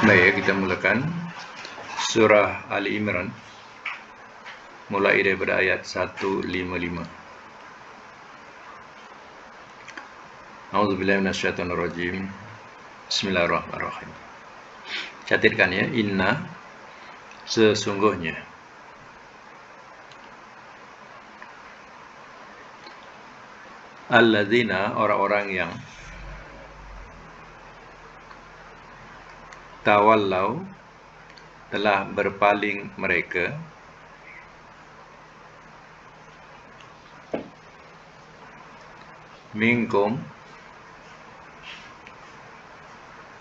Baik, kita mulakan surah Ali Imran mulai daripada ayat 155. A'udzubillahi minasyaitonirrajim. Bismillahirrahmanirrahim. Catatkan ya, inna, sesungguhnya. Alladzina, orang-orang yang tawallau, telah berpaling mereka, minkum,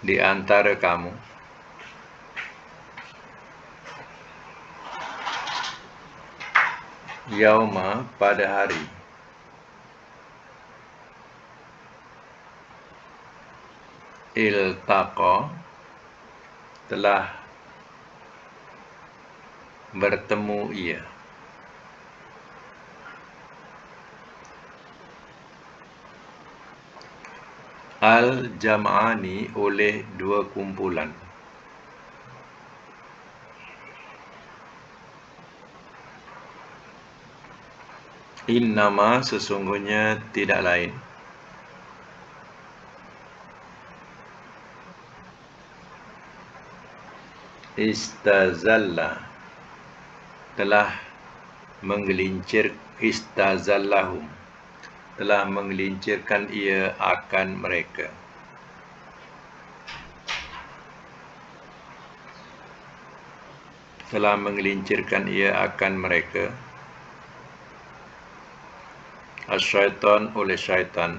di antara kamu, yauma, pada hari, iltaqa, telah bertemu ia, al-jam'ani, oleh dua kumpulan, innama, sesungguhnya tidak lain, istazalla, telah menggelincir, istazallahum, telah menggelincirkan ia akan mereka, telah menggelincirkan ia akan mereka, asyaitan, oleh syaitan,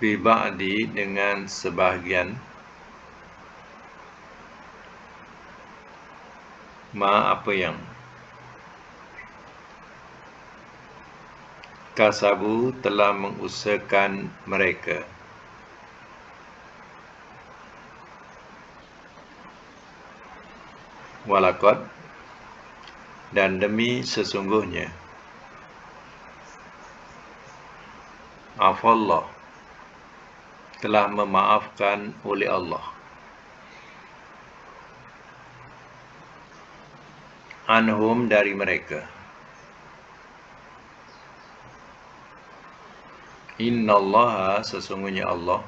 bi ba'di, dengan sebahagian, ma, apa yang, kasabu, telah mengusahakan mereka, walaqad, dan demi sesungguhnya, afallah, telah memaafkan oleh Allah, anhum, dari mereka, innallaha, sesungguhnya Allah,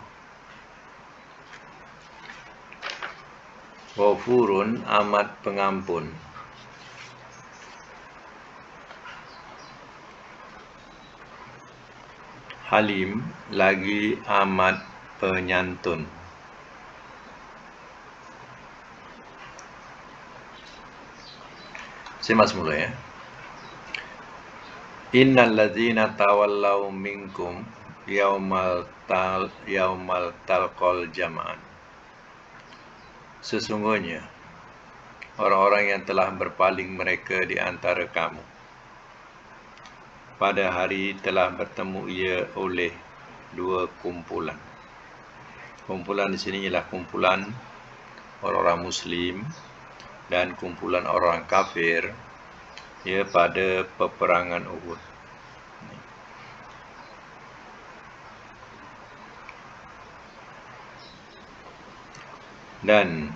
ghafurun, amat pengampun, halim, lagi amat penyantun. Simak semula ya. Innal ladzina tawallau minkum yaumal talqal jama'an. Sesungguhnya orang-orang yang telah berpaling mereka di antara kamu, pada hari telah bertemu ia oleh dua kumpulan. Kumpulan di sini ialah kumpulan orang-orang Muslim dan kumpulan orang kafir, ya, pada peperangan Uhud. Dan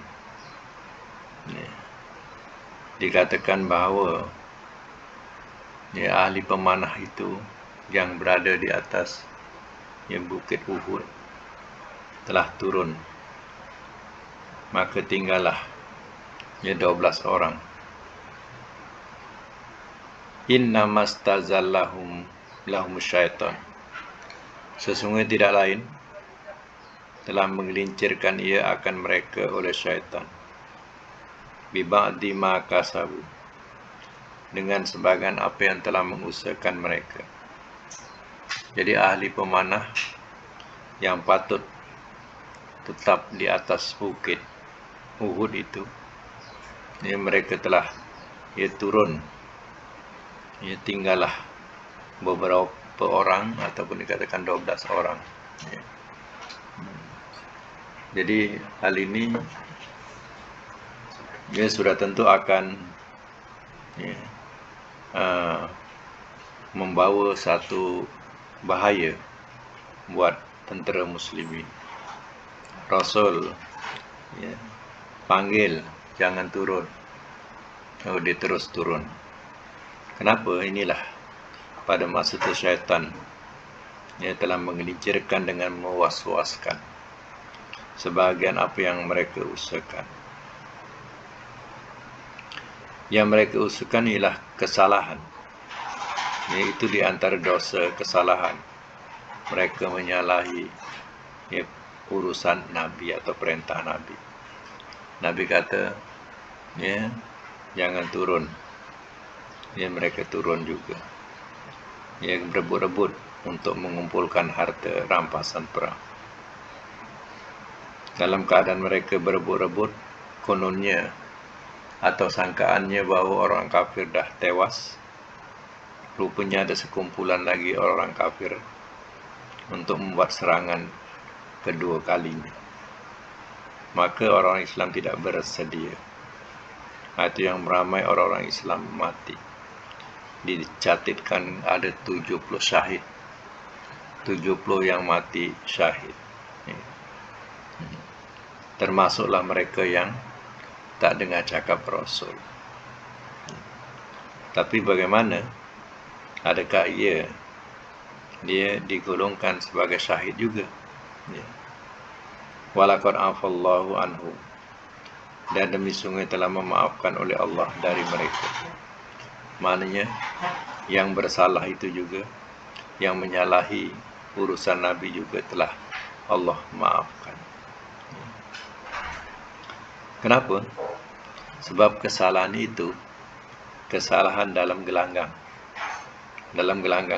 dikatakan bahawa ahli pemanah itu yang berada di atas bukit Uhud telah turun, maka tinggallah 12 orang. Innamastazallahum lahum syaitan, sesungguhnya tidak lain, telah menggelincirkan ia akan mereka oleh syaitan, bi ba'di ma kasabu, dengan sebagian apa yang telah mengusahakan mereka. Jadi ahli pemanah yang patut tetap di atas bukit Uhud itu, mereka telah turun, tinggallah beberapa orang, ataupun dikatakan 12 orang. Jadi hal ini sudah tentu akan membawa satu bahaya buat tentera muslimin. Rasul, ya, panggil, jangan turun. Oh, dia terus turun. Kenapa? Inilah pada masa itu syaitan dia telah menggelincirkan dengan mewas-waskan sebahagian apa yang mereka usahakan. Yang mereka usahakan ialah kesalahan, iaitu di antara dosa kesalahan. Mereka menyalahi urusan Nabi atau perintah Nabi. Nabi kata, jangan turun. Mereka turun juga. Berebut-rebut untuk mengumpulkan harta rampasan perang. Dalam keadaan mereka berebut-rebut, kononnya atau sangkaannya bahawa orang kafir dah tewas, rupanya ada sekumpulan lagi orang kafir untuk membuat serangan kedua kalinya. Maka orang Islam tidak bersedia. Itu yang meramai orang-orang Islam mati. Dicatatkan ada 70 syahid. 70 yang mati syahid. Termasuklah mereka yang tak dengar cakap Rasul. Tapi bagaimana? Adakah dia digolongkan sebagai syahid juga? Walaqad afallahu anhu, dan demi sungguh telah memaafkan oleh Allah dari mereka. Maknanya yang bersalah itu juga, yang menyalahi urusan Nabi juga telah Allah maafkan. Kenapa? Sebab kesalahan itu kesalahan dalam gelanggang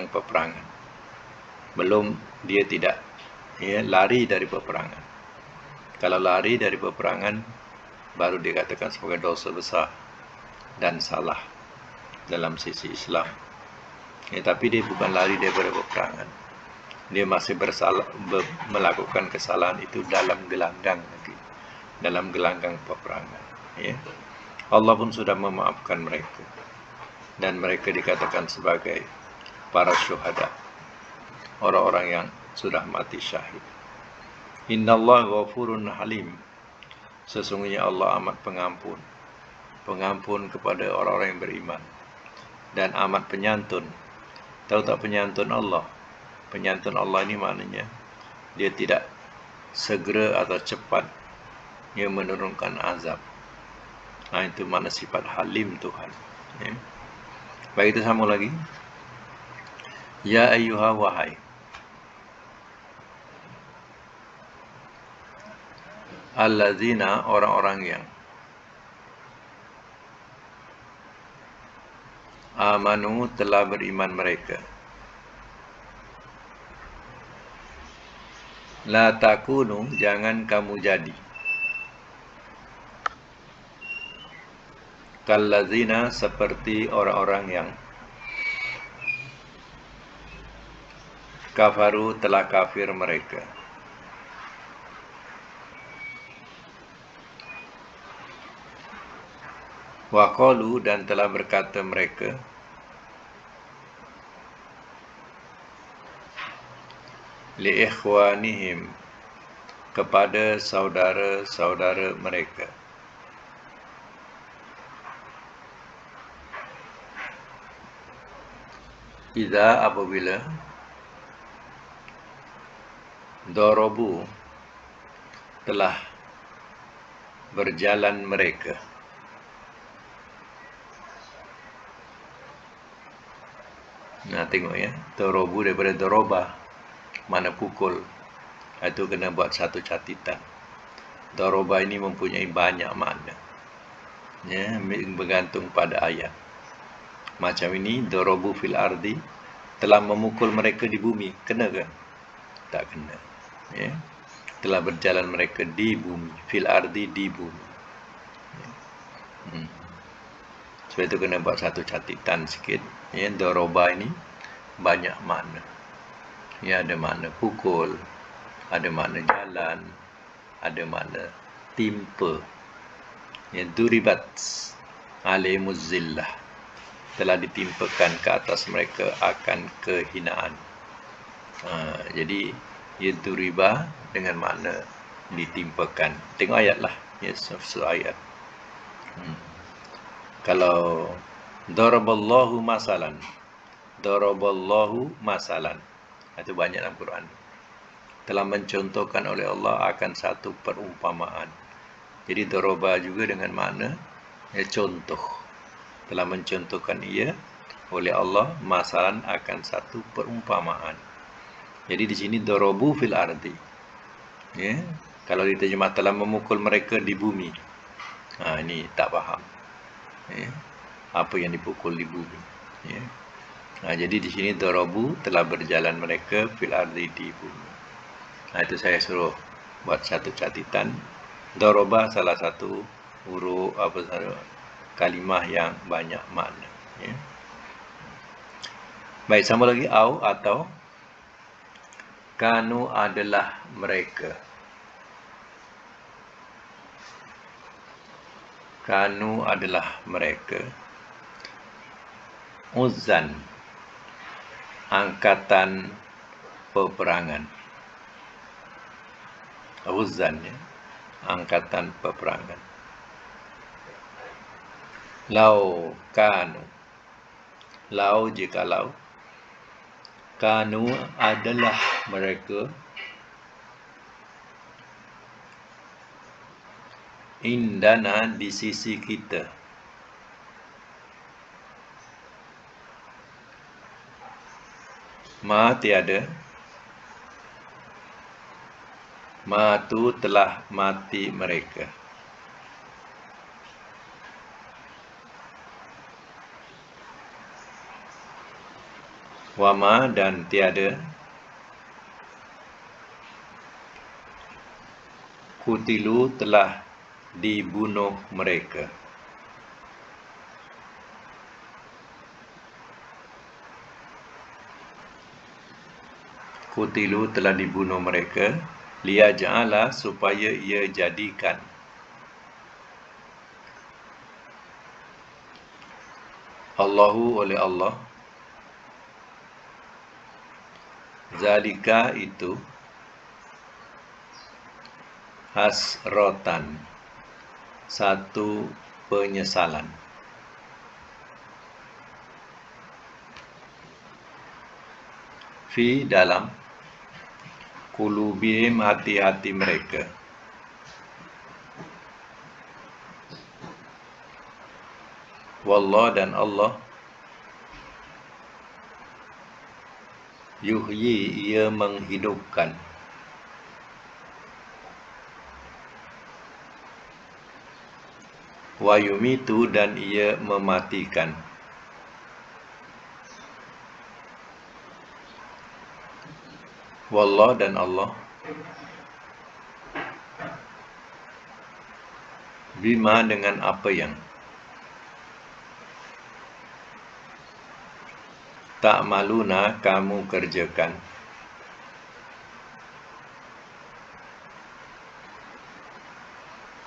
peperangan. Belum dia tidak lari dari peperangan. Kalau lari dari peperangan, baru dikatakan sebagai dosa besar dan salah dalam sisi Islam. Tapi dia bukan lari daripada peperangan. Dia masih melakukan kesalahan itu dalam gelanggang lagi, dalam gelanggang peperangan. Allah pun sudah memaafkan mereka, dan mereka dikatakan sebagai para syuhada, orang-orang yang sudah mati syahid. Innallaha ghafurun halim, sesungguhnya Allah amat pengampun kepada orang-orang yang beriman, dan amat penyantun. Tahu tak penyantun Allah? Penyantun Allah ini maknanya dia tidak segera atau cepat dia menurunkan azab. Itu makna sifat halim Tuhan. Baik, kita sambung lagi. Ya ayyuha, wahai allazina, orang-orang yang amanu, telah beriman mereka. La takunu, jangan kamu jadi kallazina, seperti orang-orang yang kafaru, telah kafir mereka. Wa qalu, dan telah berkata mereka, li ikhwanihim, kepada saudara-saudara mereka. Idza, apabila dorobu, telah berjalan mereka. Tengok dorobu daripada doroba, mana pukul. Itu kena buat satu catatan. Doroba ini mempunyai banyak makna, bergantung pada ayat. Macam ini, dorobu fil ardi, telah memukul mereka di bumi. Kena ke? Tak kena. Telah berjalan mereka di bumi. Fil ardi, di bumi. Sebab itu kena buat satu catatan sikit. Doroba ini banyak makna. Ada makna pukul, ada makna jalan, ada makna timpa. Duribat alaihimuz zillah, telah ditimpakan ke atas mereka akan kehinaan. Jadi duriba dengan makna ditimpakan. Tengok ayat lah. Yes, ayat. Kalau daraballahu masalan. Daraballahu masalan. Itu banyak dalam Quran. Telah mencontohkan oleh Allah akan satu perumpamaan. Jadi daraba juga dengan makna contoh. Telah mencontohkan ia oleh Allah masalan akan satu perumpamaan. Jadi di sini darabu fil ardi. Ya. Kalau diterjemah telah memukul mereka di bumi. Ini tak faham. Ya. Apa yang dipukul di bumi. Ya. Jadi di sini darabu telah berjalan mereka fil ardi di bumi. Itu saya suruh buat satu catatan. Daraba salah satu huruf kalimah yang banyak makna. Ya. Baik, sama lagi au atau kanu adalah mereka. Kanu adalah mereka. Uzan, angkatan peperangan. Uzan, ya, angkatan peperangan. Lau kanu, lau jikalau, kanu adalah mereka, indana di sisi kita. Ma tiada, ma tu telah mati mereka. Wama dan tiada, kutilu telah dibunuh mereka. Kutilu telah dibunuh mereka. Liyaj'ala supaya ia jadikan. Allahu oleh Allah. Zalika itu. Hasrotan, satu penyesalan. Fi dalam kulubihim hati-hati mereka. Wallah dan Allah yuhyi ia menghidupkan. Wa yumitu dan ia mematikan. Wallah dan Allah bima dengan apa yang ta'maluna kamu kerjakan.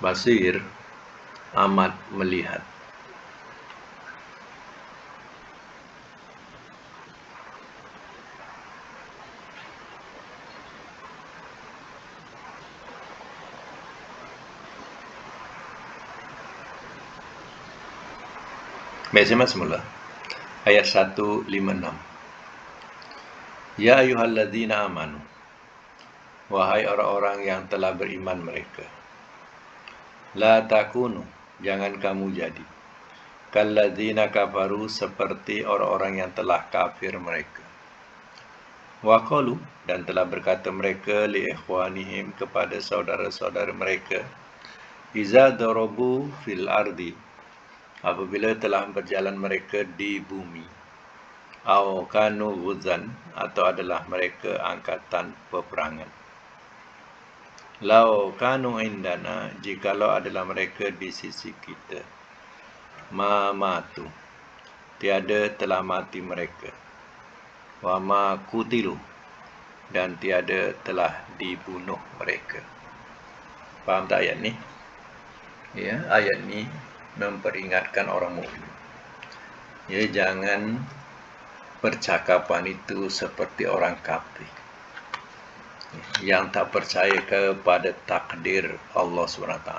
Basir amat melihat. Baik, saya semula. Ayat 156. Ya ayyuhalladzina amanu. Wahai orang-orang yang telah beriman mereka. La takunu, jangan kamu jadi. Kalladzina kafaru, seperti orang-orang yang telah kafir mereka. Wa qalu, dan telah berkata mereka li ikhwanihim, kepada saudara-saudara mereka. Iza darabu fil ardi, apabila telah berjalan mereka di bumi. Au kanu ghuzan, atau adalah mereka angkatan peperangan. Lau kanu indana, jikalau adalah mereka di sisi kita. Ma matu, tiada telah mati mereka. Wa ma kutilu, dan tiada telah dibunuh mereka. Faham tak ayat ni? Ya, ayat ni memperingatkan orang mukmin. Ya, jangan percakapan itu seperti orang kafir. yang tak percaya kepada takdir Allah SWT.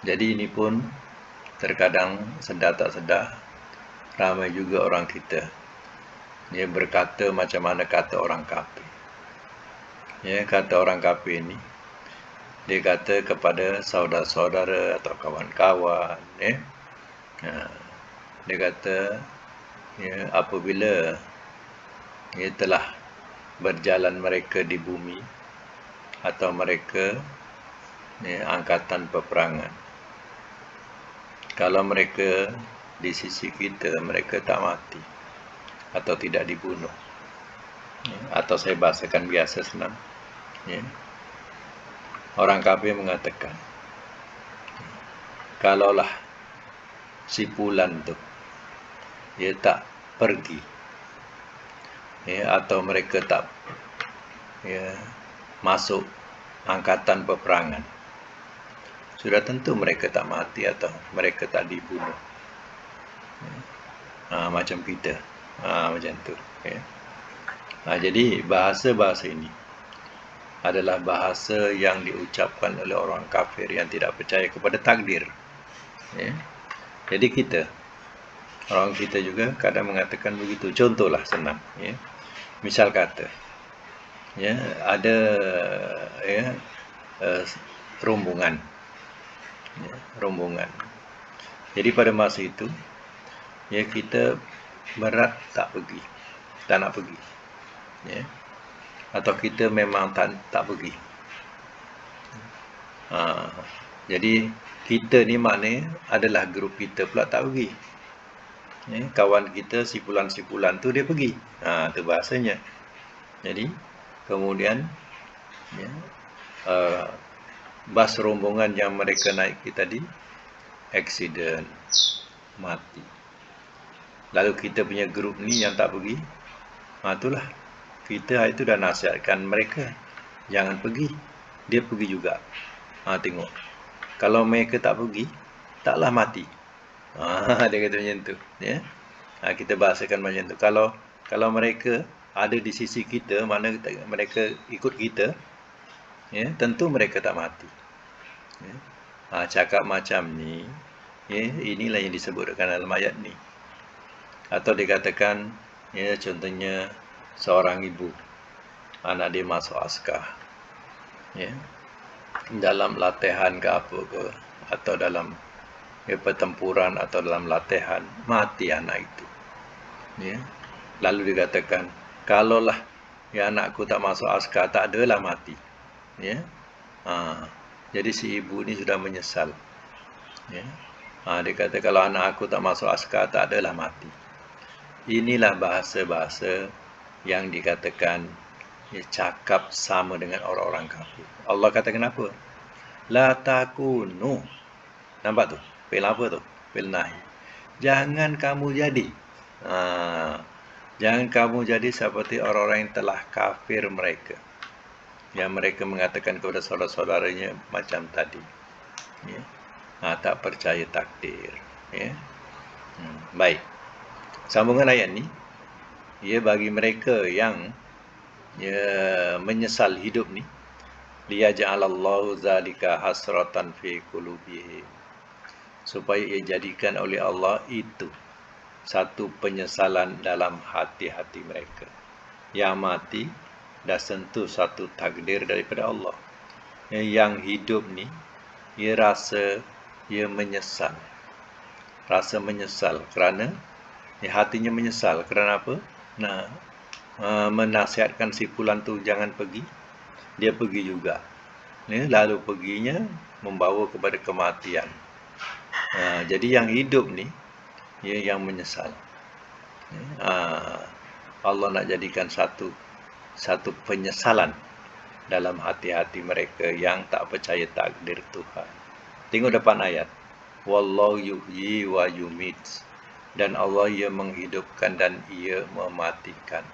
Jadi ini pun terkadang sedar tak sedar ramai juga orang kita berkata macam mana kata orang kafir. Kata orang kafir ini, dia kata kepada saudara-saudara atau kawan-kawan, dia kata apabila telah berjalan mereka di bumi atau mereka angkatan peperangan, kalau mereka di sisi kita mereka tak mati atau tidak dibunuh, atau saya bahasakan biasa senang, orang kafir mengatakan, kalaulah si Fulan tu dia tak pergi, atau mereka tak masuk angkatan peperangan, sudah tentu mereka tak mati atau mereka tak dibunuh. Macam kita, macam tu. Jadi bahasa-bahasa ini adalah bahasa yang diucapkan oleh orang kafir yang tidak percaya kepada takdir. Jadi kita, orang kita juga kadang mengatakan begitu. Contohlah senang, misal kata, ada rombongan. Jadi pada masa itu, kita berat tak pergi, tak nak pergi, atau kita memang tak pergi. Jadi kita ni maknanya adalah grup kita pula tak pergi. Kawan kita si Fulan tu dia pergi. Itu bahasanya. Jadi kemudian bas rombongan yang mereka naiki tadi accident, mati. Lalu kita punya grup ni yang tak pergi, itulah kita itu dah nasihatkan mereka jangan pergi, dia pergi juga. Tengok, kalau mereka tak pergi, taklah mati. Dia kata macam tu, kita bahasakan macam tu. Kalau mereka ada di sisi kita, mana mereka ikut kita, tentu mereka tak mati. Cakap macam ni, inilah yang disebutkan dalam ayat ni. Atau dikatakan, contohnya seorang ibu, anak dia masuk askar, dalam latihan ke apa ke, atau dalam pertempuran atau dalam latihan, mati anak itu. Lalu dikatakan, kalaulah anakku tak masuk askar, tak adalah mati. Jadi si ibu ni sudah menyesal. Dia kata, kalau anak aku tak masuk askar, tak adalah mati. Inilah bahasa-bahasa yang dikatakan cakap sama dengan orang-orang kafir. Allah kata kenapa? La takunu. Nampak tu? Fi'il apa tu? Fi'il nahi. Jangan kamu jadi. Jangan kamu jadi seperti orang-orang yang telah kafir mereka. Yang mereka mengatakan kepada saudara-saudaranya macam tadi. Tak percaya takdir. Baik. Sambungan ayat ni, bagi mereka yang menyesal hidup ni, liyaj'alallahu zalika hasratan fi qulubihim, supaya ia jadikan oleh Allah itu satu penyesalan dalam hati-hati mereka. Yang mati dah tentu satu takdir daripada Allah. Yang hidup ni, ia rasa ia menyesal. Rasa menyesal kerana hatinya menyesal kerana apa? Menasihatkan si Fulan tu jangan pergi, dia pergi juga. Lalu perginya membawa kepada kematian. Jadi yang hidup ni, yang menyesal. Allah nak jadikan satu penyesalan dalam hati-hati mereka yang tak percaya takdir Tuhan. Tengok depan ayat. Wallahu yuhyi wa yumit. Dan Allah ia menghidupkan dan ia mematikan.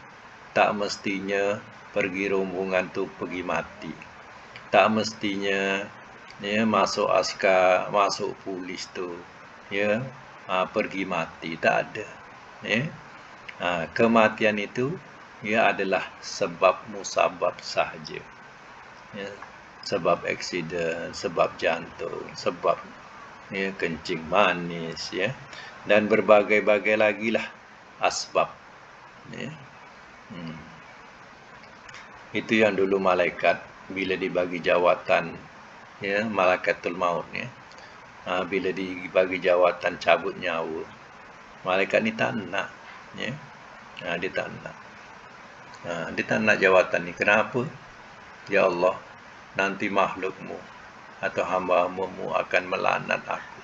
Tak mestinya pergi rombongan tu pergi mati. Tak mestinya masuk askar, masuk polis tu pergi mati. Tak ada. Kematian itu ia adalah sebab musabab sahaja. Ya, sebab aksiden, sebab jantung, sebab kencing manis, dan berbagai-bagai lagi lah asbab. Itu yang dulu malaikat bila dibagi jawatan, malaikatul maut, bila dibagi jawatan cabut nyawa, malaikat ni tak nak, dia tak nak. Dia tak nak jawatan ni. Kenapa? Ya Allah, nanti makhlukmu atau hamba-hambamu akan melaknat aku.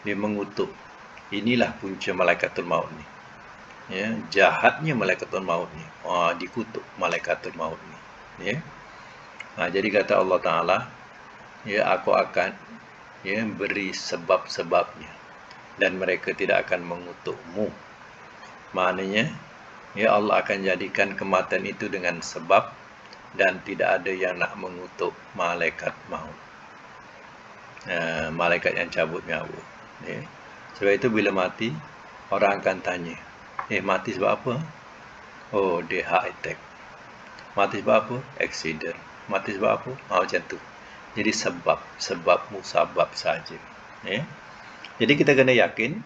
Dia mengutuk. Inilah punca malaikatul maut ni. Jahatnya malaikatul maut ni. Dikutuk malaikatul maut ni. Jadi kata Allah Ta'ala, aku akan beri sebab-sebabnya dan mereka tidak akan mengutukmu. Maknanya, Allah akan jadikan kematian itu dengan sebab dan tidak ada yang nak mengutuk malaikat maut. Malaikat yang cabut nyawa. Sebab itu bila mati, orang akan tanya, mati sebab apa? Oh, dia heart attack. Mati sebab apa? Aksiden. Mati sebab apa? Macam tu. Jadi sebab musabab saja. Jadi kita kena yakin,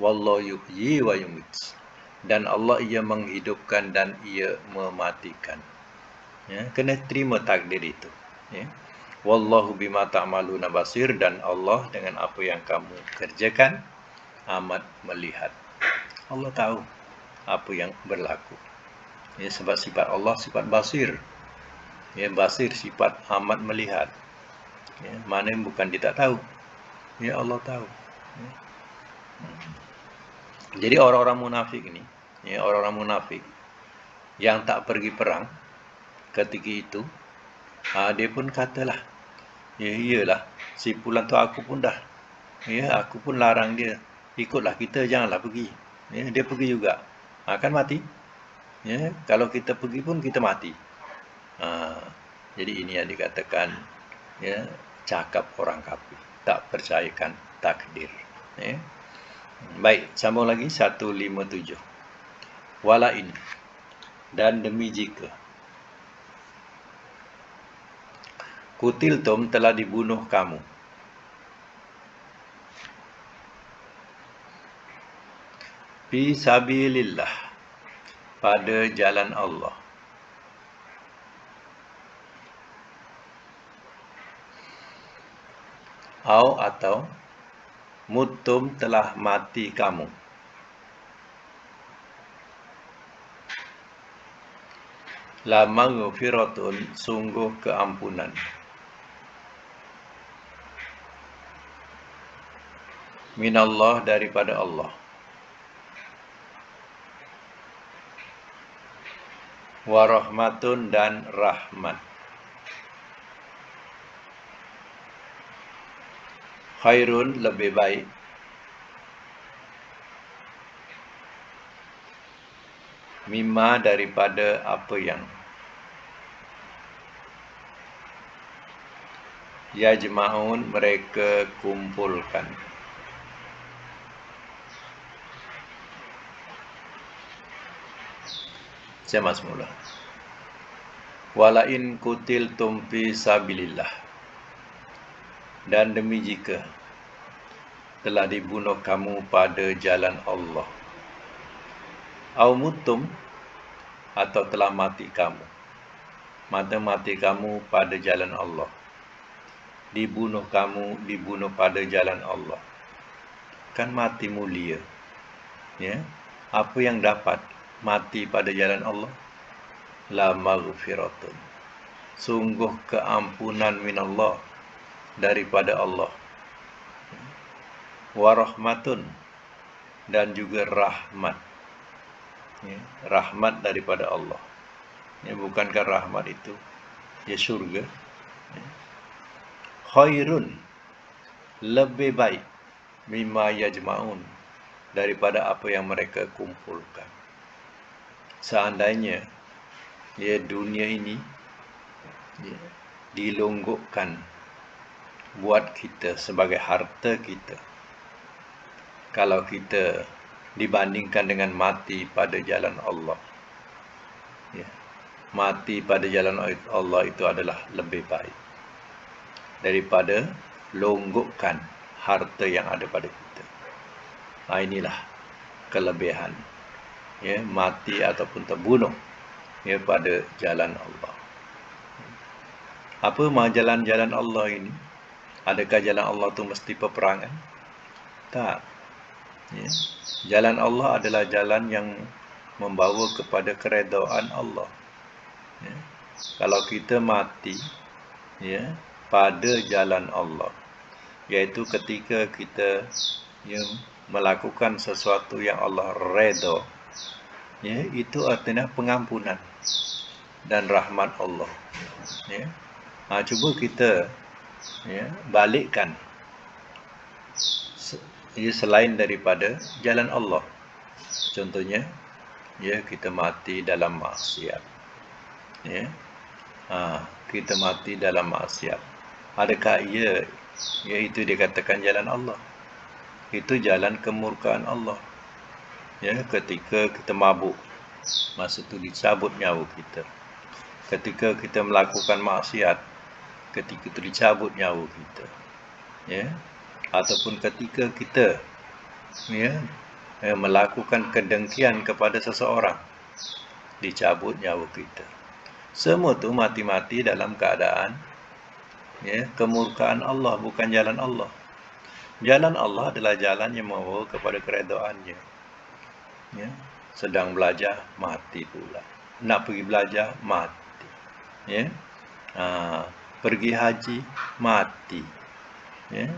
wallahu yuhyi wa yumit. Dan Allah ia menghidupkan dan ia mematikan. Kena terima takdir itu. Wallahu bima ta'maluna basir, dan Allah dengan apa yang kamu kerjakan amat melihat. Allah tahu apa yang berlaku. Sebab sifat Allah sifat basir. Basir sifat amat melihat. Mana bukan dia tak tahu. Allah tahu. Jadi orang-orang munafik ni, orang-orang munafik yang tak pergi perang ketika itu, dia pun katalah, iyalah, si Fulan tu aku pun dah, aku pun larang dia, ikutlah kita, janganlah pergi. Dia pergi juga, kan mati. Kalau kita pergi pun kita mati. Jadi ini yang dikatakan, cakap orang kafir, tak percayakan takdir. Baik, sambung lagi 157. Walain, dan demi jika kutiltum telah dibunuh kamu fi sabilillah, pada jalan Allah, atau mutum telah mati kamu, la maghfiratun, sungguh keampunan, minallah, daripada Allah, warahmatun, dan rahmat, khairun, lebih baik, mimma, daripada apa yang yajma'un, mereka kumpulkan. Saya mas mula. Walain kutiltum fi sabilillah, dan demi jika telah dibunuh kamu pada jalan Allah, au mutum, atau telah mati kamu, mati kamu pada jalan Allah, dibunuh pada jalan Allah, kan mati mulia. Apa yang dapat mati pada jalan Allah? La maghfiratun, sungguh keampunan minallah, daripada Allah, warahmatun, dan juga rahmat, rahmat daripada Allah. Bukankah rahmat itu syurga? Khairun, lebih baik, mimma yajma'un, daripada apa yang mereka kumpulkan. Seandainya dunia ini dilonggokkan buat kita sebagai harta kita, kalau kita dibandingkan dengan mati pada jalan Allah, Ya. Mati pada jalan Allah itu adalah lebih baik daripada longgokkan harta yang ada pada kita. Inilah kelebihan, ya, mati ataupun terbunuh, ya, pada jalan Allah. Apa jalan-jalan Allah ini? Adakah jalan Allah itu mesti peperangan? Tak. Ya. Jalan Allah adalah jalan yang membawa kepada keredaan Allah. Ya. Kalau kita mati, ya, pada jalan Allah, iaitu ketika kita, ya, melakukan sesuatu yang Allah redha, ya, itu artinya pengampunan dan rahmat Allah. Ya. Cuba kita, ya, balikkan, ya, selain daripada jalan Allah. Contohnya, ya, kita mati dalam maksiat. Ya. Kita mati dalam maksiat. Adakah iaitu dikatakan jalan Allah? Itu jalan kemurkaan Allah. Ya, ketika kita mabuk, masa itu dicabut nyawa kita. Ketika kita melakukan maksiat, ketika itu dicabut nyawa kita. Ya. Ataupun ketika kita, ya, melakukan kedengkian kepada seseorang, dicabut nyawa kita. Semua itu mati-mati dalam keadaan, ya, kemurkaan Allah, bukan jalan Allah. Jalan Allah adalah jalan yang membawa kepada keredaannya. Ya. Sedang belajar, mati pula. Nak pergi belajar, mati. Ya. Pergi haji, mati. Ya.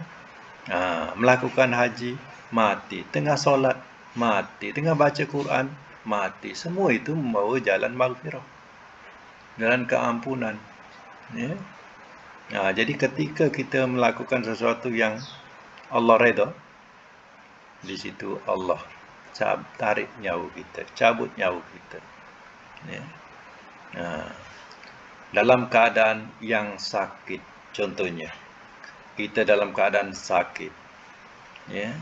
Melakukan haji, mati. Tengah solat, mati. Tengah baca Quran, mati. Semua itu membawa jalan maghfirah, jalan keampunan. Ya. Jadi ketika kita melakukan sesuatu yang Allah redha, di situ Allah tarik nyawa kita, cabut nyawa kita. Ya. Dalam keadaan yang sakit, contohnya, kita dalam keadaan sakit, ya,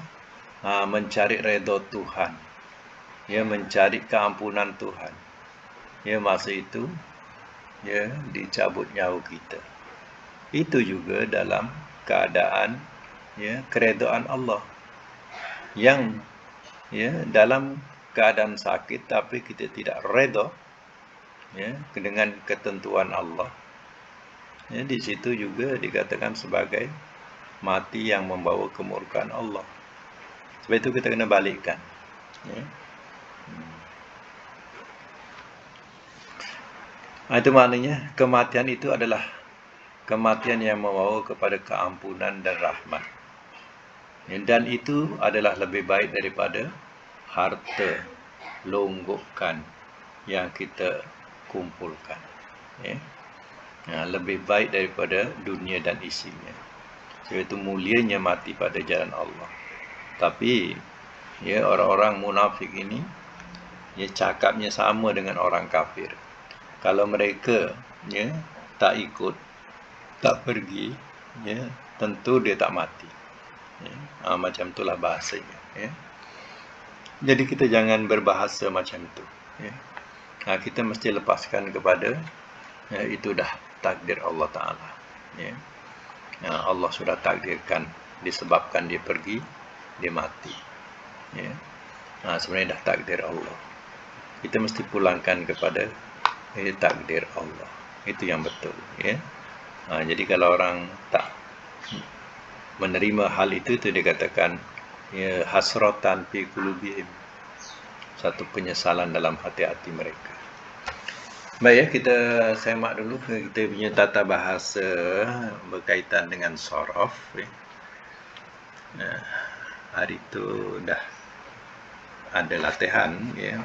mencari redha Tuhan, ya, mencari keampunan Tuhan, ya, masa itu, ya, dicabut nyawa kita. Itu juga dalam keadaan, ya, keredaan Allah, yang, ya, dalam keadaan sakit tapi kita tidak redha, ya, dengan ketentuan Allah, ya, di situ juga dikatakan sebagai mati yang membawa kemurkaan Allah. Sebab itu kita kena balikkan. Ya. Itu maknanya kematian itu adalah kematian yang membawa kepada keampunan dan rahmat. Ya, dan itu adalah lebih baik daripada harta longgokkan yang kita kumpulkan. Ya. Lebih baik daripada dunia dan isinya. Sebab itu mulianya mati pada jalan Allah. Tapi, ya, orang-orang munafik ini, ya, cakapnya sama dengan orang kafir. Kalau mereka, ya, tak ikut, tak pergi, ya, tentu dia tak mati. Ya. Macam itulah bahasanya. Ya. Jadi kita jangan berbahasa macam itu. Ya. Kita mesti lepaskan kepada, ya, itu dah takdir Allah Ta'ala. Ya. Allah sudah takdirkan, disebabkan dia pergi, dia mati. Ya. Sebenarnya dah takdir Allah. Kita mesti pulangkan kepada takdir Allah. Itu yang betul. Ya. Jadi kalau orang tak menerima hal itu dikatakan, ya, hasratan fi qulubihim, satu penyesalan dalam hati-hati mereka. Baik, ya, kita semak dulu kita punya tata bahasa berkaitan dengan sorof. Ya. Hari itu dah ada latihan, ya.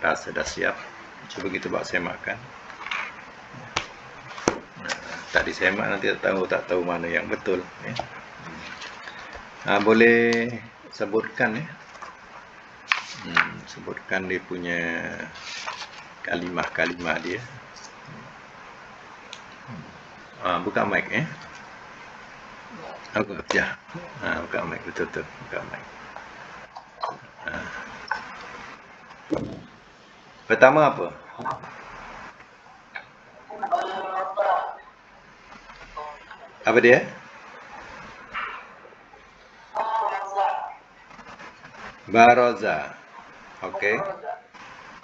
Rasa dah siap. Cuba kita buat semakkan. Tadi semak nanti tak tahu mana yang betul. Ya. Boleh sebutkan, ya. Sebutkan dia punya kalimah-kalimah dia. Buka mic, ya. Ya. Buka mic, betul-betul. Buka mic. Pertama apa? Apa dia? Baroza. Oke.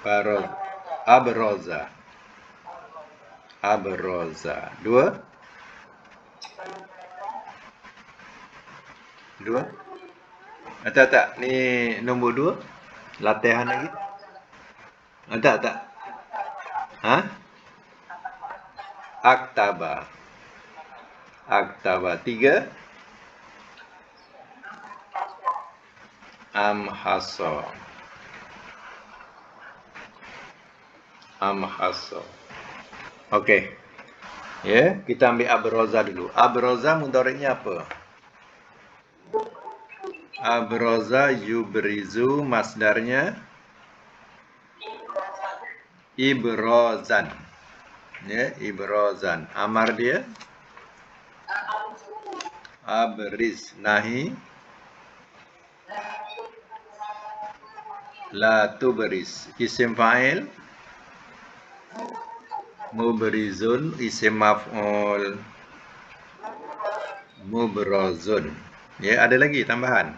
Baroza. Abroza. Abroza. Dua? Tak. Ni nombor dua. Latihan lagi. Tak. Ha? Aktaba. Tiga. Amhaso. Okey. Ya, kita ambil abroza dulu. Abroza mudhari'nya apa? Abroza yubrizu, masdarnya ibrozan. Ya, ibrozan. Amar dia abriz. Nahi la tubriz. Isim fa'il mubrizun. Isim maf'ul mubrazun. Ya, ada lagi tambahan.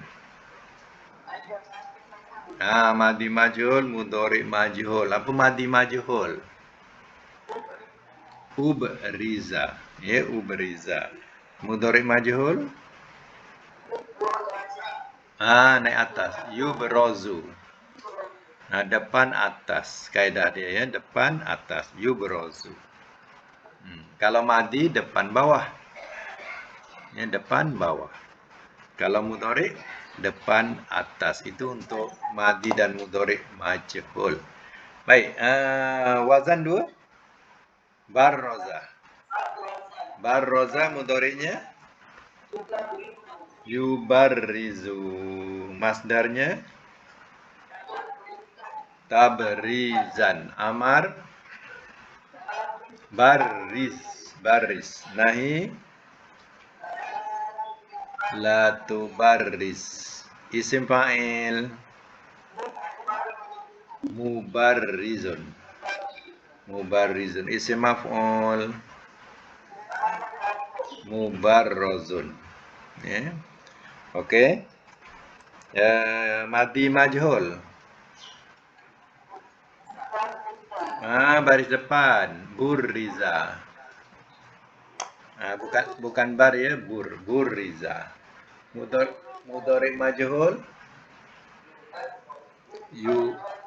Madi majhul, mudhari majhul. Apa madi majhul? Ubriza. Ya, ubriza. Mudhari majhul? Naik atas. Yubrazu. Depan atas. Kaedah dia ya, depan atas. Yubrazu. Kalau madi depan bawah. Ya, depan bawah. Kalau mudhari depan atas. Itu untuk madi dan mudhari majhul. Baik, wazan 2. Barroza. Barroza mudhari'nya yubarrizu. Masdarnya tabrizan. Amar baris. Nahi la tubarris. Isim fa'il mubarrizun. Isim maf'ul mubarrazun. Ya. Okey. Madi majhul. Baris depan. Burriza. Bukan bar ya, burriza. Mudhari majhul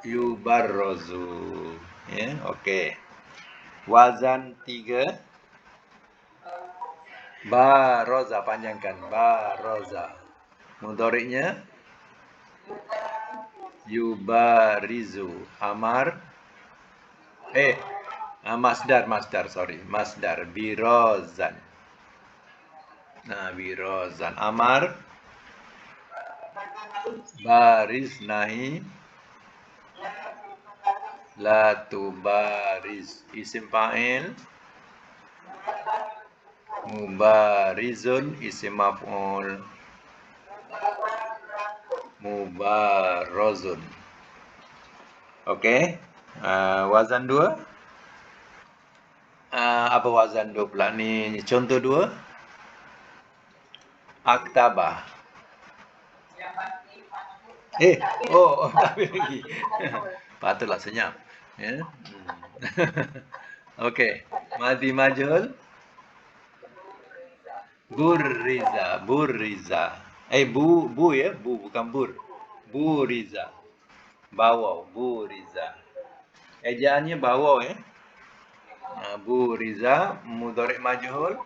yubarrazu. Ya, okey. Wazan 3. Baroza, panjangkan. Baroza. Mudhari'nya yubarizu. Amar Masdar. Birozan. Birozan. Amar baris. Nahi la tubaris. Isim fa'il mubarizun. Isim maf'ul mubarazun. Okey. Wazan 2. Apa wazan 2 pula ni? Contoh 2. Aktaba. Tapi lagi. Patutlah senyap. Ya. Okey. Madi majhul burriza. Bu ya, bukan bur. Buriza. Bawau, buriza. Ejaannya bawau ya. Buriza mudhari majhul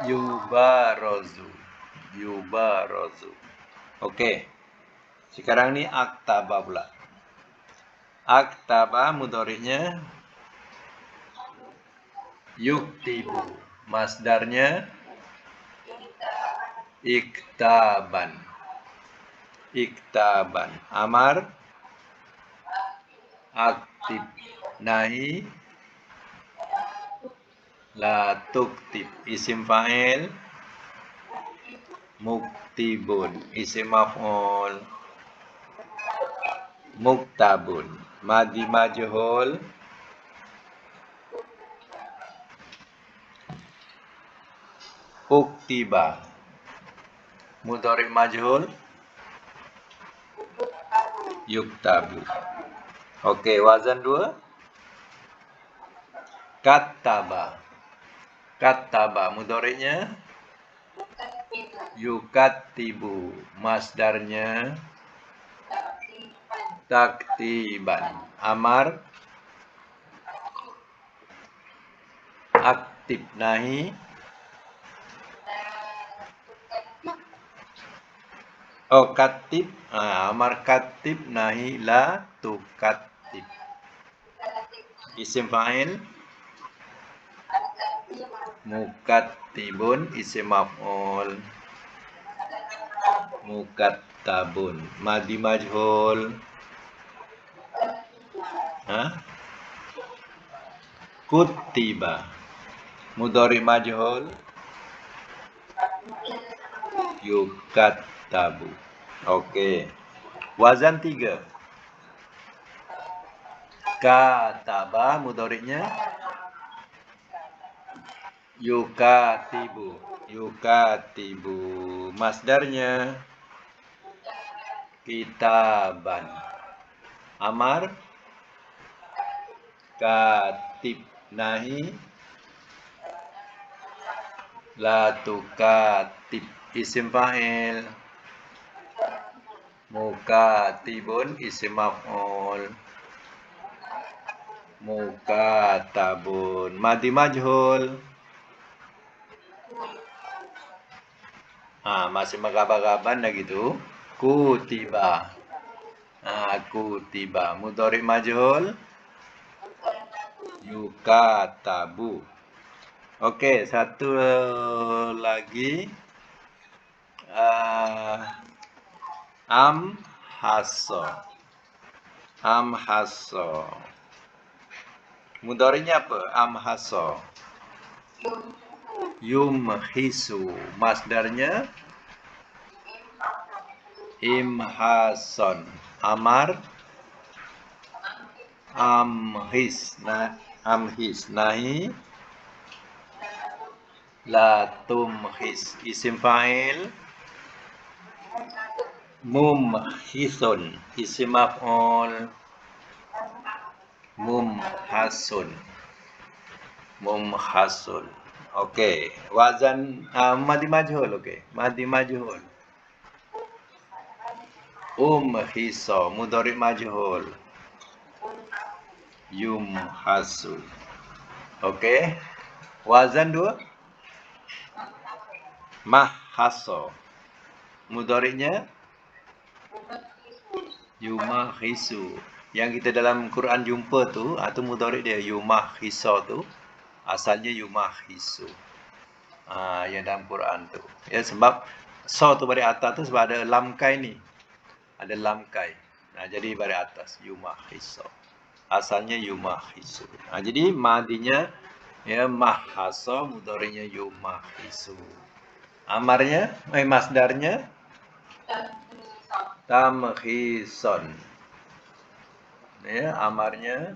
yubarazu. Okey. Sekarang ni aktaba pula. Aktaba mudhari'nya yuktibu. Masdarnya iktaban. Amar aktib. Nahi la tuktib. Isim fa'il muktibun. Isim maf'ul muktabun. Madi majhul uktiba. Mudhari majhul yuktabu. Okey, wazan 2. Kattaba. Kattaba mudhari'nya yukattibu. Masdarnya taktiban. Amar aktif. Nahi katib. Amar katib. Nahi la tukatib. Isim fa'il mukattibun. Isim maf'ul mukattabun. Madi majhul kutiba. Mudhari majhul yukattabu. Okey. Wazan 3. Kataba mudhari'nya yukatibu. Yukatibu. Masdarnya kitaban. Amar katib. Nahi la tukatib. Isim fa'il mukatibun. Isim maf'ul mukatabun. Madi majhul masih magaba-gaban dah gitu. Kutiba. Kutiba. Mudhari majhul yukatabu. Okey, satu lagi amhasso. Amhasso. Mudhari'nya apa? Amhasso. Yumhisu. Masdarnya imhason. Amar amhis. Amhis. Nahi la tumhis. Isim fa'il mumhisun. Isim maf'ul mumhasun. Mumhasun. Okey, wazan madi majhul. Okey, madi majhul umhiso. Mudhari majhul yumhasu. Okey, wazan 2. Mahaso. Mudhari'nya yumahisu. Yang kita dalam Quran jumpa tu, tu mudhari' dia yumahiso tu. Asalnya yumahisu. Yang dalam Quran tu. Ya, sebab so tu baris atas tu sebab ada lamkai ni. Ada lamkai. Jadi baris atas yumahiso. Asalnya yumahisu. Jadi madinya ya mahaso, mudhari'nya yumahisu. Amarnya, masdarnya tamkhison. Ya, amarnya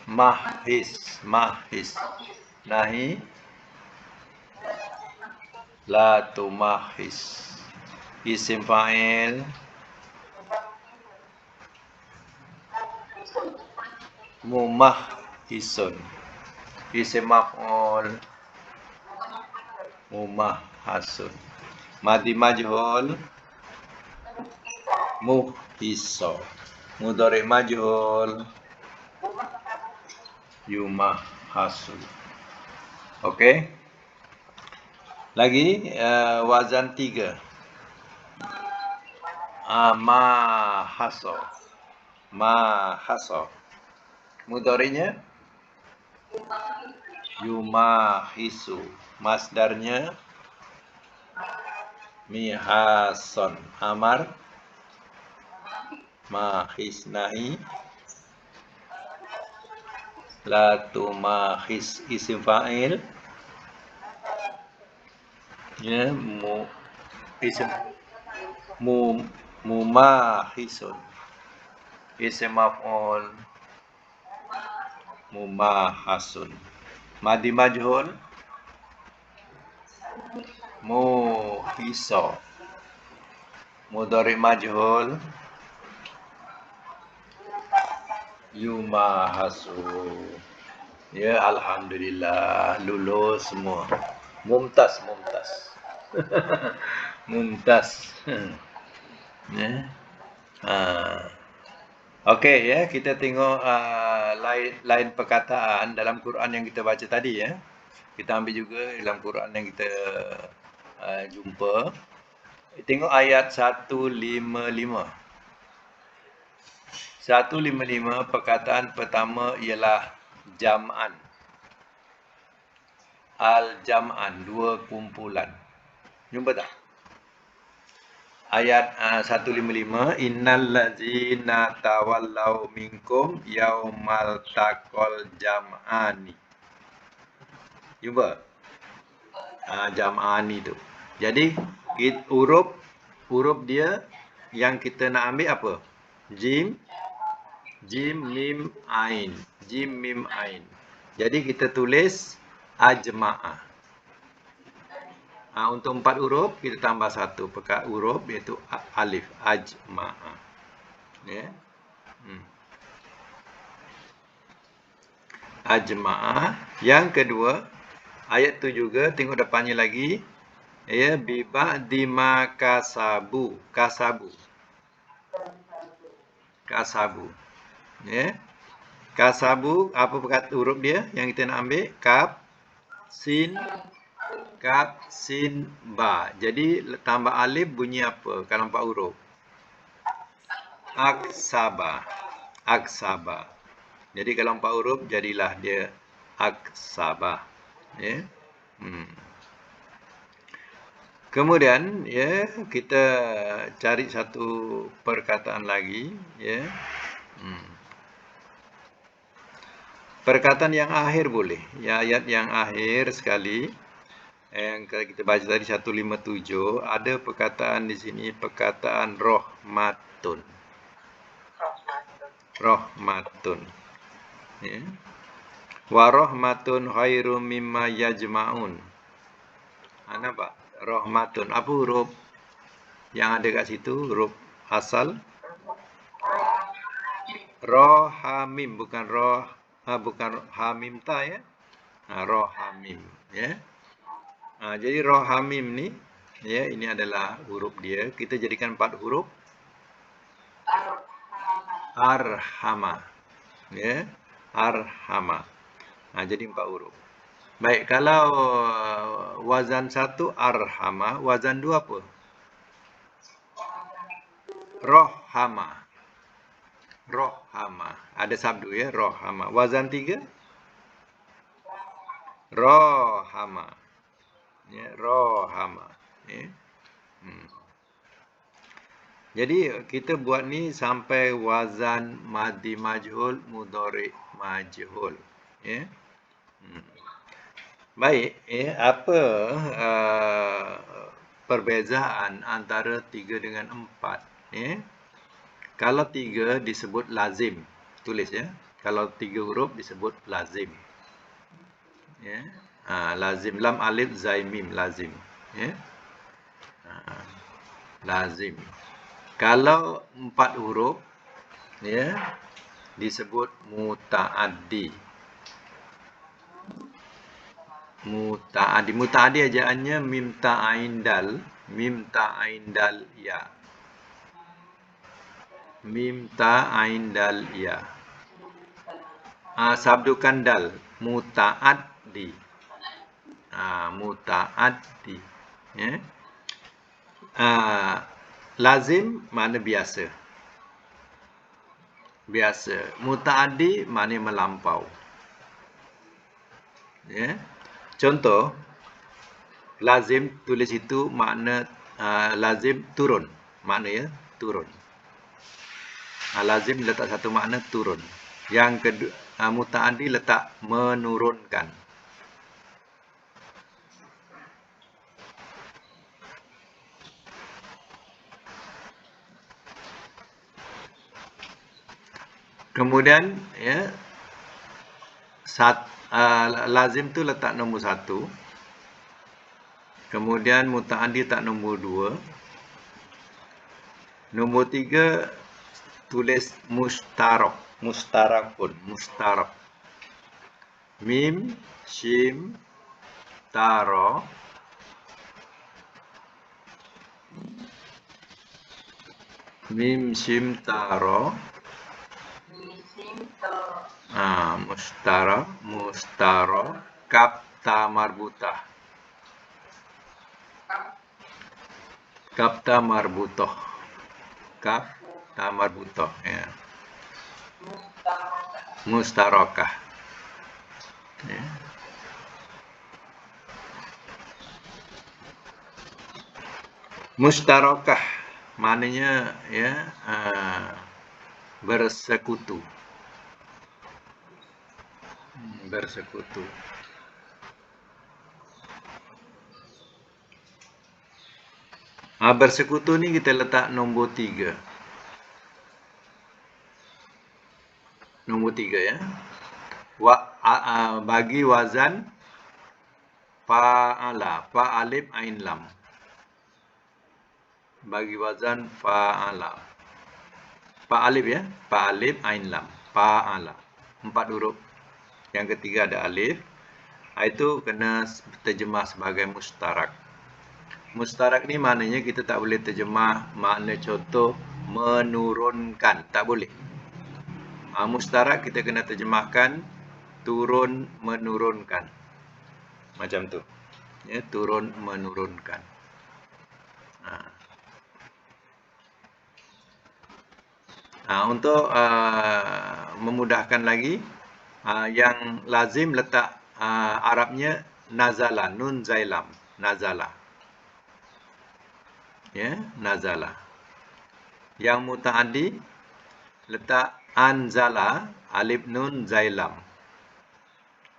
mahis. Nahi la tumahis. Isim fa'il mumahhisun. Isim maf'ul mumahhasun. Madi majhul muhhiso. Mudhari majhul yumahhasun. Okey. Lagi wazan 3. Mahaso. Mahaso. Mudhari'nya yumahisu. Masdarnya mihason. Amar mahis. Nahi la tumahis. Isim fa'il ya isim Mumahisun. Isim maf'ul mumahasun. Madi majhul muhiso. Mudhari majhul yumahasu. Ya, alhamdulillah lulus semua. Mumtaz. Mumtaz. Ya. Okey ya, kita tengok lain perkataan dalam Quran yang kita baca tadi ya. Kita ambil juga dalam Quran yang kita jumpa. Tengok ayat 155. 155 perkataan pertama ialah jam'an. Al-jam'an, dua kumpulan. Jumpa tak? Ayat 155, innal ladzina tawallau minkum yaumal taqal jam'ani. Jumpa? Jam'ani tu. Jadi huruf dia yang kita nak ambil apa? Jim mim ain. Jim mim ain. Jadi kita tulis ajma'ah. Untuk 4 huruf kita tambah 1 huruf iaitu alif, ajma'ah. Ya. Ajma'ah. Yang kedua, ayat tu juga tengok depannya lagi. Ya, biba'di ma kasabu. Kasabu. Ya. Kasabu, apa perkata huruf dia yang kita nak ambil? Kaf, sin, ba. Jadi tambah alif bunyi apa kalau 4 huruf? Aksaba. Jadi kalau 4 huruf jadilah dia aksaba. Ya. Kemudian ya, kita cari satu perkataan lagi ya. Perkataan yang akhir boleh. Ya, ayat yang akhir sekali. Yang kita baca tadi 157, ada perkataan di sini, perkataan rahmatun. Ya. Wa rahmatun khairum mimma yajma'un. Nampak? Rahmatun. Apa huruf yang ada kat situ? Huruf asal. Rohamim, bukan hamim ta ya. Rohamim ya. Jadi rohamim ni ya, ini adalah huruf dia. Kita jadikan 4 huruf. Arhama. Ya. Arhama. Jadi 4 huruf. Baik, kalau wazan 1 arhama, wazan 2 apa? Rohama. Ada sabdu ya, rohama. Wazan 3? Rohama. Ya, rohama. Ya. Jadi kita buat ni sampai wazan madi majhul, mudhari majhul. Ya. Baik, ya, apa perbezaan antara 3 dengan 4? Ya. Kalau 3 disebut lazim, tulis ya. Kalau 3 huruf disebut lazim. Ya. Lazim, lam alif zai mim, lazim. Ya. Lazim. Kalau 4 huruf ya, disebut muta'addi. Muta'addi ajaannya mim ta'ain dal ya. Mim ta'ain dal ya. Sabdukan dal, muta'addi. Muta'addi. Ya. Lazim makna biasa. Muta'addi makna melampau. Ya. Contoh, lazim tulis itu makna lazim turun. Maknanya turun. Lazim letak satu makna turun. Yang kedua, muta'addi letak menurunkan. Kemudian ya lazim tu letak nombor 1. Kemudian muta'addi tak nombor 2. Nombor 3 tulis mustarakun, mustarak. Mim, shim, taro. Mim, shim, taro. Mustaro, kaf, ta marbutah. Kaf, ta marbutoh. Kaf, ta marbutoh. Ya. Mustarokah. Ya. Mustarokah maknanya ya bersekutu. Bersekutu. Bersekutu ni kita letak nombor 3. Nombor 3 ya. Bagi wazan fa'ala, fa alif ain lam. Bagi wazan fa'ala. Fa alif ya, fa alif ain lam, fa'ala. 4 huruf. Yang ketiga ada alif. Itu kena terjemah sebagai mustarak. Mustarak ni maknanya kita tak boleh terjemah makna contoh menurunkan, tak boleh. Mustarak kita kena terjemahkan turun menurunkan. Macam tu. Ya, turun menurunkan. Untuk memudahkan lagi, yang lazim letak Arabnya nazala, nun zailam, nazala. Ya, nazala. Yang muta'addi letak anzala, alif nun zailam.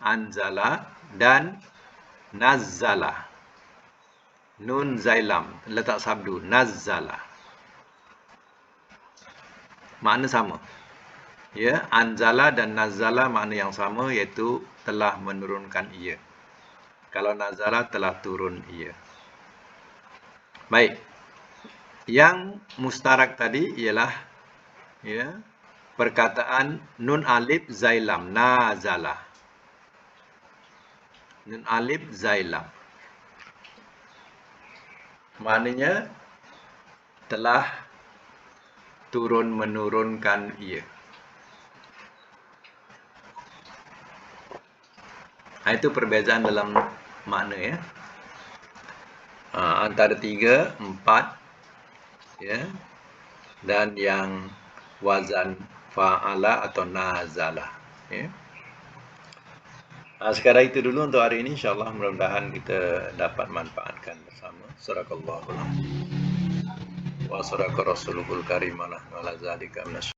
Anzala dan nazzala. Nun zailam, letak sabdu, nazzala. Makna sama. Ya, anzala dan nazzala makna yang sama, iaitu telah menurunkan ia. Kalau nazala telah turun ia. Baik. Yang mustarak tadi ialah ya, perkataan nun alif zailam, nazala. Nun alif zailam. Maknanya telah turun menurunkan ia. Itu perbezaan dalam makna ya. Antara 3, 4 ya. Dan yang wazan fa'ala atau nazala ya. Sekarang itu dulu untuk hari ini, insyaAllah mudah-mudahan kita dapat manfaatkan bersama. Sadaqallahul azim. Wa sadaqa rasulul karim ala zalika minasy